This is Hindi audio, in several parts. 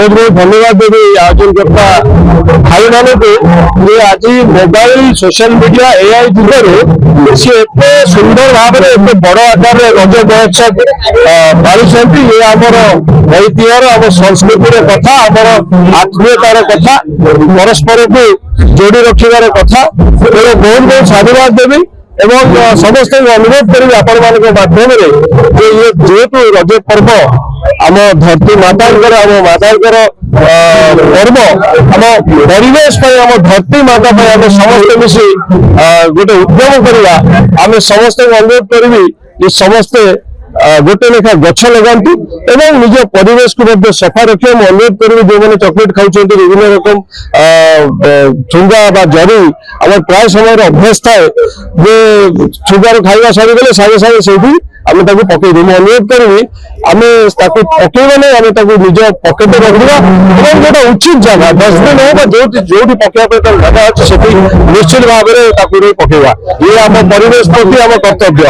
बहुत बहुत धन्यवाद देवी आयोजन करता भाई मान को आज मोबाइल सोशल मीडिया एआई जुगे सी एत सुंदर भाव में एत बड़ आकार रज महोत्सव पारिछंती ये आमर ऐतिह्यर आम संस्कृतिर कथा आमर आत्मीयतार कथा परस्पर को जोड़ी रखार कथा तेणु बहुत बहुत साधुवाद देवी एवं समस्त अनुरोध करी आपण मान माध्यम ये जेहेतु रज पर्व आम धरती माता आम माता पर्व आम परिवेश आम धरती माता आम समस्त मिसी गोटे उद्यम करवा आम समस्त अनुरोध करी समस्ते गोटे लेखा गछ लगाती एवं निज परिवेश को सफा रखिए अनुरोध करी जो मैंने चॉकलेट खाऊँ विभिन्न रकम ठुंगा जरी आम प्राय समय अभ्यास थाए ठुंगार खाଇବା सरीगले सागे सागे से आम पकईदे मुझे अनुरोध करी आम पकईबा नहीं आम निज पकेट रखा और गोटे उचित जगह डस्टबिन हो जो पकड़ा जगह अच्छे से निश्चित भाव में पकईवा ये आम परिवेश प्रति आम कर्तव्य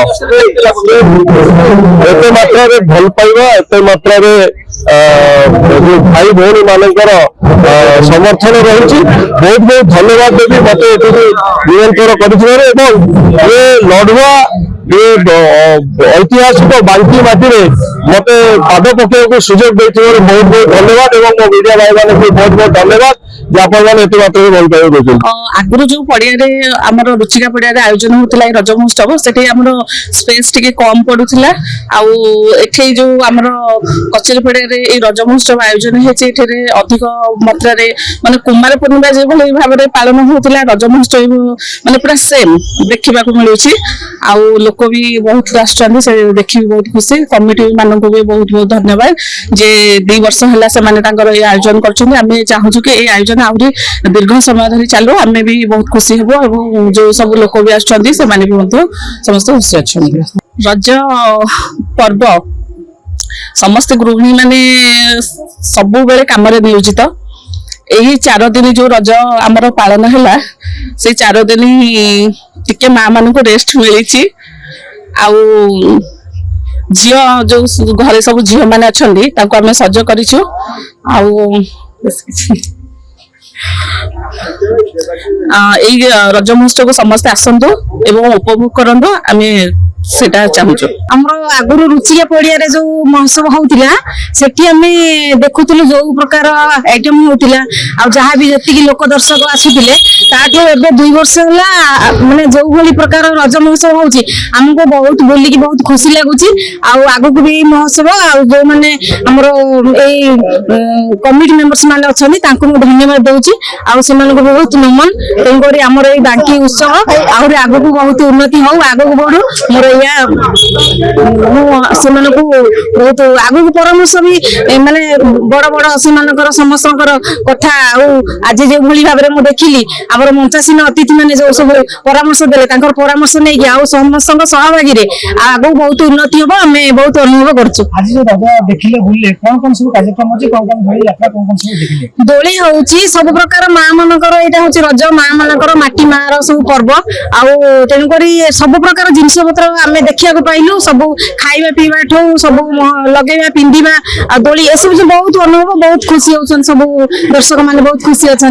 एत मात्रा भल पाइबा एत मात्रा भाई भौणी मानकर समर्थन रही बहुत बहुत धन्यवाद देवी मत निरंतर कर लड़ुआ ये ऐतिहासिक बांकी माटी मत पाद पकड़ सुजोग देते बहुत बहुत धन्यवाद और मो मीडिया भाई मान बहुत बहुत धन्यवाद आगुरी जो पड़िया आम रुचिका पड़िया आयोजन होता रज महोत्सव से स्पेस टी कम पड़ूला आठे जो आम कचेरी पड़िया रज महोत्सव आयोजन होती अधिक मात्रा माने कुमार पूर्णिमा जो भाव में पालन होता रज महोत्सव माने पूरा सेम देखा मिलूँ आउ लोक भी बहुत आसुँच देखी बहुत खुशी कमिटी मान भी बहुत बहुत धन्यवाद जे 2 वर्ष है से आयोजन कर चाहूँ कि ये आयोजन आहरी दीर्घ समय धरी चलू आम भी बहुत खुशी हबो जो सब लोक भी आसुँच समस्त खुशी अच्छा रज पर्व समस्त गृहिणी माने सबु बेले काम नियोजित यही 4 दिन जो रज आमर पालन है से 4 दिन टिके माँ मान को रेस्ट मिली आउ झील जो घरे सब झील मैंने अच्छा आम सज करूँ रज महोत्सव को समस्त आसतु एवं उपभोग करंतु आमे सेटा चाहूचो हमरो आगुरु रुचिया पड़िया रे जो महोत्सव होउतिला सेठी आमे देखुतलु जो प्रकार आइटम होउतिला आ जहा भी जति लोक दर्शक आसुतिले ताठो एबे 2 वर्ष होला माने जो भली प्रकार रज महोत्सव होउची हमको बहुत बोली की बहुत खुशी लागुची आ आगु को भी महोत्सव आ जो माने हमरो ए कमिटी मेंबर्स माने अछनी तांको धन्यवाद देउची आ से माने को बहुत नमन तेंगोरी हमरो ए बांकी उत्सव आउर आगु को बहुत उन्नति हो आगु को बढ़ो मोर बहुत आगु परामर्श भी माने बड़ बड़ से समस्त कथा आज जो भाई भाव में देखिली आम मंचासीन अतिथि मैंने जो सब परामर्श देले परामर्श नहीं आ समस्त सहभागी आगु बहुत उन्नति हम आम बहुत अनुभव दोली हूँ सब प्रकार माँ मानकर यहाँ हूँ रज माँ मानकर माटी माँ सब पर्व आउ तेणुक सब प्रकार जिनस पत्र आम देखा पाइलु सब खाइबा पीवा ठू सब लगेगा पिंधा दोली ए सब बहुत अनुभव बहुत खुशी होचन सब दर्शक माने बहुत खुशी अच्छा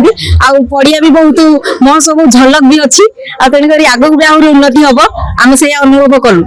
आउ पड़िया भी बहुत मह सब झलक भी अच्छी तेणुक आगक भी आहरी उन्नति हम आम से अनुभव कलु।